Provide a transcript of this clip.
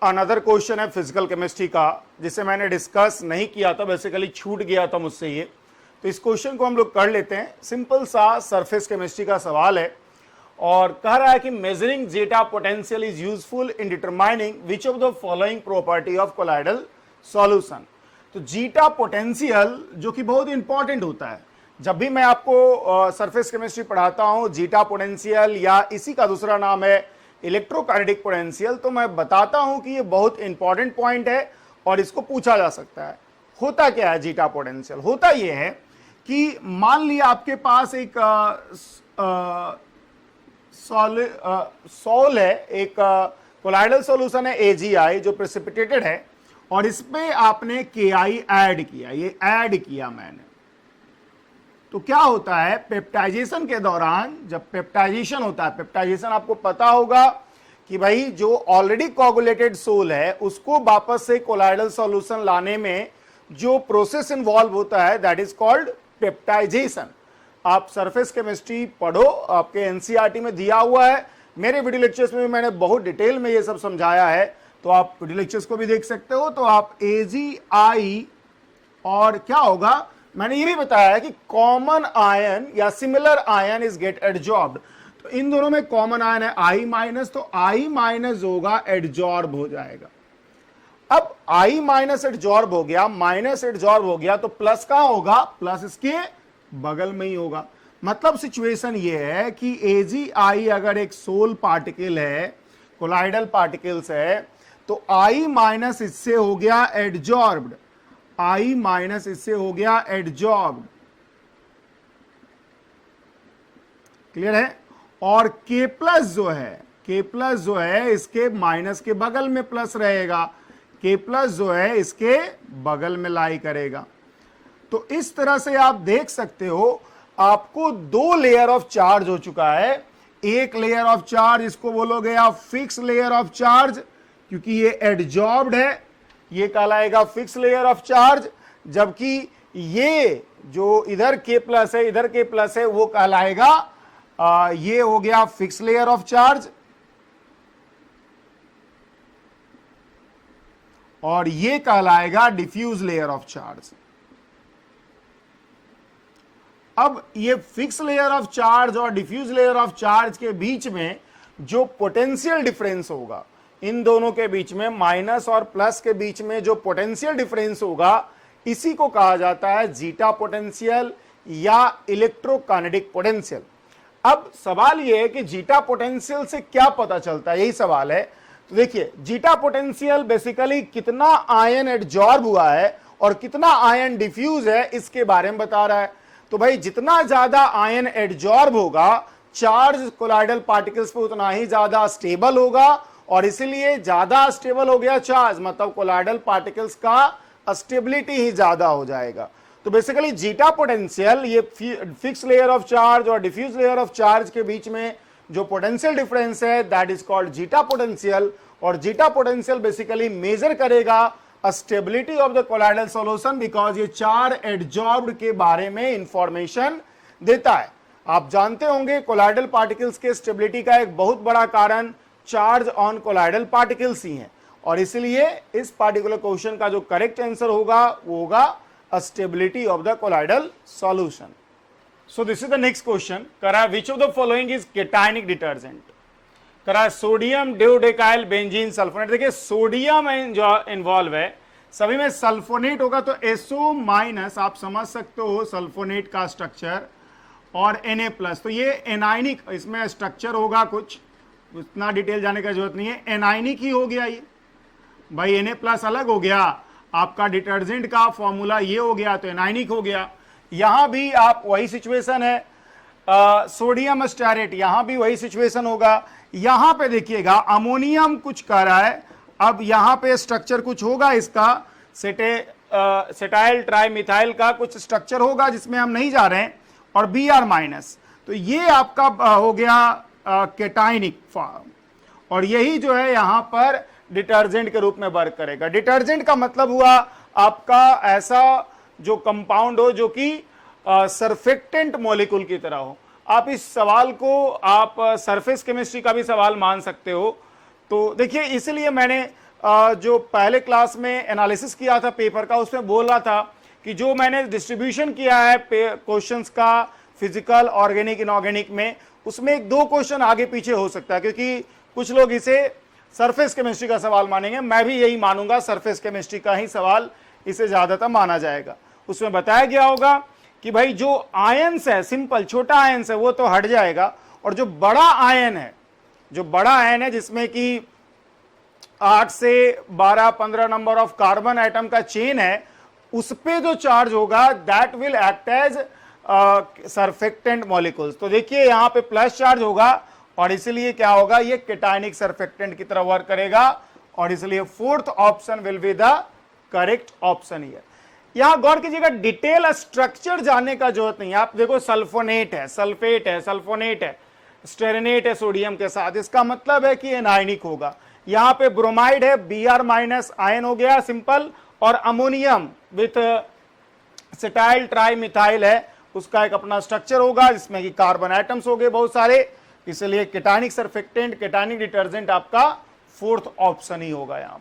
Another question है physical chemistry का, जिसे मैंने डिस्कस नहीं किया था, बेसिकली छूट गया था मुझसे ये। तो इस क्वेश्चन को हम लोग कर लेते हैं। सिंपल सा सरफेस केमिस्ट्री का सवाल है और कह रहा है कि measuring zeta potential is useful in determining which of the following property of colloidal solution. तो जीटा पोटेंशियल जो कि बहुत इंपॉर्टेंट होता है, जब भी मैं आपको सरफेस केमिस्ट्री पढ़ाता हूं, जीटा पोटेंशियल या इसी का दूसरा नाम है इलेक्ट्रोकाइनेटिक पोटेंशियल, तो मैं बताता हूं कि ये बहुत इंपॉर्टेंट पॉइंट है और इसको पूछा जा सकता है। होता क्या है जीटा पोटेंशियल? होता ये है कि मान लिया आपके पास एक सॉल है, एक कोलाइडल सॉल्यूशन है AgI जो प्रेसिपिटेटेड है, और इसमें आपने KI ऐड किया। ये ऐड किया मैंने, तो क्या होता है पेप्टाइजेशन के दौरान, जब पेप्टाइजेशन होता है, पेप्टाइजेशन आपको पता होगा कि भाई जो ऑलरेडी कोगुलेटेड सोल है उसको वापस से कोलाइडल सॉल्यूशन लाने में जो प्रोसेस इन्वॉल्व होता है दैट इज कॉल्ड पेप्टाइजेशन। आप सरफेस केमिस्ट्री पढ़ो, आपके एनसीईआरटी में दिया हुआ है। मेरे वीडियो लेक्चर्स में भी मैंने बहुत डिटेल में ये सब समझाया है, तो आप वीडियो लेक्चर्स को भी देख सकते हो। तो आप AgI और क्या होगा, मैंने ये भी बताया है कि कॉमन आयन या सिमिलर आयन इज गेट एडजॉर्ब्ड। तो इन दोनों में कॉमन आयन है I माइनस, तो I माइनस होगा एडजॉर्ब हो जाएगा। अब I माइनस एडजॉर्ब हो गया, माइनस एडजॉर्ब हो गया, तो प्लस कहां होगा? प्लस इसके बगल में ही होगा। मतलब सिचुएशन ये है कि AgI अगर एक सोल पार्टिकल है, कोलाइडल पार्टिकल्स है, तो I माइनस इससे हो गया एडजॉर्ब्ड, I माइनस इससे हो गया एडजॉर्ब्ड। क्लियर है? और K प्लस जो है, K प्लस जो है इसके माइनस के बगल में प्लस रहेगा, K प्लस जो है इसके बगल में लाई करेगा। तो इस तरह से आप देख सकते हो आपको दो लेयर ऑफ चार्ज हो चुका है। एक लेयर ऑफ चार्ज इसको बोलोगे आप फिक्स लेयर ऑफ चार्ज, क्योंकि ये एडजॉर्ब्ड है, ये कहलाएगा फिक्स लेयर ऑफ चार्ज, जबकि ये जो इधर K प्लस है, इधर K प्लस है, वो कहलाएगा ये हो गया फिक्स लेयर ऑफ चार्ज, और ये कहलाएगा डिफ्यूज लेयर ऑफ चार्ज। अब ये फिक्स लेयर ऑफ चार्ज और डिफ्यूज लेयर ऑफ चार्ज के बीच में जो पोटेंशियल डिफरेंस होगा, इन दोनों के बीच में, माइनस और प्लस के बीच में जो पोटेंशियल डिफरेंस होगा, इसी को कहा जाता है जीटा पोटेंशियल या इलेक्ट्रोकाइनेटिक पोटेंशियल। अब सवाल यह है कि जीटा पोटेंशियल से क्या पता चलता है, यही सवाल है। तो देखिए, जीटा पोटेंशियल बेसिकली कितना आयन एडजॉर्ब हुआ है और कितना आयन डिफ्यूज है इसके बारे में बता रहा है। तो भाई जितना ज्यादा आयन एडजॉर्ब होगा, चार्ज कोलाइडल पार्टिकल्स पे उतना ही ज्यादा स्टेबल होगा, और इसलिए ज्यादा स्टेबल हो गया चार्ज, मतलब कोलाइडल पार्टिकल्स का स्टेबिलिटी ही ज्यादा हो जाएगा। तो बेसिकली जीटा पोटेंशियल ये फिक्स लेयर ऑफ चार्ज और डिफ्यूज लेयर ऑफ चार्ज के बीच में जो पोटेंशियल डिफरेंस है that is called zeta potential. और जीटा पोटेंशियल बेसिकली मेजर करेगा stability of the colloidal solution, because ये चार एडजॉर्ब्ड के बारे में इंफॉर्मेशन देता है। आप जानते होंगे कोलाइडल पार्टिकल्स के स्टेबिलिटी का एक बहुत बड़ा कारण चार्ज ऑन कोलाइडल पार्टिकल्स ही है, और इसलिए इस पार्टिकुलर क्वेश्चन का जो करेक्ट आंसर होगा वो होगा stability of the colloidal solution. So this is the next question. करा which of the following is cationic detergent? करा सोडियम डिओडेकाइल बेंजीन सल्फोनेट। देखिए सोडियम जो इन्वॉल्व है, सभी में सल्फोनेट होगा, तो SO माइनस आप समझ सकते हो सल्फोनेट का स्ट्रक्चर, और Na प्लस, तो ये एनाइनिक इसमें स्ट्रक्चर होगा, कुछ उतना डिटेल जाने का जरूरत नहीं है, एनाइनिक ही हो गया ये भाई। Na प्लस अलग हो गया, आपका डिटर्जेंट का फॉर्मूला ये हो गया, तो एनाइनिक हो गया। यहां भी आप वही सिचुएशन है, सोडियम स्टेरेट, यहां भी वही सिचुएशन होगा। यहां पे देखिएगा अमोनियम कुछ कह रहा है, अब यहां पे स्ट्रक्चर कुछ होगा, इसका सेटाइल ट्राइमिथाइल का कुछ स्ट्रक्चर होगा जिसमें हम नहीं जा रहे हैं, और Br माइनस, तो ये आपका हो गया केटाइनिक फॉर्म, और यही जो है यहां पर डिटर्जेंट के रूप में वर्क करेगा। डिटर्जेंट का मतलब हुआ आपका ऐसा जो कंपाउंड हो जो कि सरफेक्टेंट मॉलिक्यूल की तरह हो। आप इस सवाल को आप सरफेस केमिस्ट्री का भी सवाल मान सकते हो। तो देखिए इसलिए मैंने जो पहले क्लास में एनालिसिस किया था पेपर का, उसमें बोल रहा था कि जो मैंने डिस्ट्रीब्यूशन किया है क्वेश्चंस का फिजिकल, ऑर्गेनिक, इनऑर्गेनिक में, उसमें एक दो क्वेश्चन आगे पीछे हो सकता है, क्योंकि कुछ लोग इसे सरफेस केमिस्ट्री का सवाल मानेंगे। मैं भी यही मानूंगा, सरफेस केमिस्ट्री का ही सवाल इसे ज्यादातर माना जाएगा। उसमें बताया गया होगा कि भाई जो आयंस है, सिंपल छोटा आयंस है, वो तो हट जाएगा, और जो बड़ा आयन है, जो बड़ा आयन है जिसमें कि 8 से 12, 15 नंबर ऑफ कार्बन एटम का चेन है, उस पे जो चार्ज होगा that will act as surfactant molecules. तो देखिए यहां पे प्लस चार्ज होगा, और इसलिए क्या होगा, ये केटायनिक सरफेक्टेंट की तरह वर्क करेगा, और इसलिए fourth option will be the correct option here. यहां गौर कीजिएगा, डिटेल स्ट्रक्चर जानने का जरूरत नहीं है। आप देखो सल्फोनेट है, सल्फेट है, सल्फोनेट है, स्टेरेनेट है सोडियम के साथ, इसका मतलब है कि एनायनिक होगा। यहां पे ब्रोमाइड है, Br माइनस आयन हो गया सिंपल, और अमोनियम विथ सेटाइल ट्राई मिथाइल है, उसका एक अपना स्ट्रक्चर होगा जिसमें कि कार्बन एटम्स हो गए बहुत सारे, इसलिए केटायनिक सरफेक्टेंट, केटायनिक डिटर्जेंट आपका फोर्थ ऑप्शन ही होगा यहां।